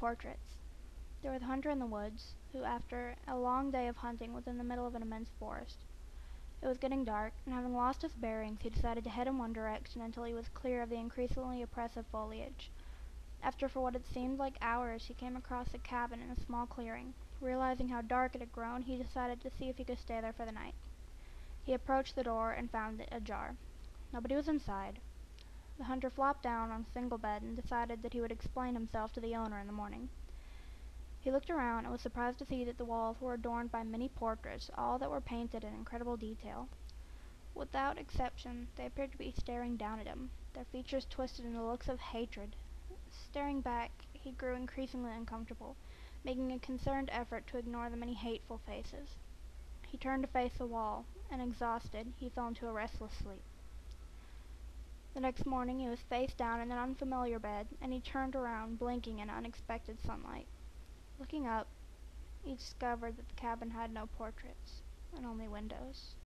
Theportraits. There was a hunter in the woods, who after a long day of hunting was in the middle of an immense forest. It was getting dark, and having lost his bearings, he decided to head in one direction until he was clear of the increasingly oppressive foliage. After for what had seemed like hours, he came across a cabin in a small clearing. Realizing how dark it had grown, he decided to see if he could stay there for the night. He approached the door and found it ajar. Nobody was inside. The hunter flopped down on a single bed and decided that he would explain himself to the owner in the morning. He looked around and was surprised to see that the walls were adorned by many portraits, all that were painted in incredible detail. Without exception, they appeared to be staring down at him, their features twisted into looks of hatred. Staring back, he grew increasingly uncomfortable, making a concerned effort to ignore the many hateful faces. He turned to face the wall, and exhausted, he fell into a restless sleep. The next morning he was face down in an unfamiliar bed, and he turned around, blinking in unexpected sunlight. Looking up, he discovered that the cabin had no portraits, and only windows.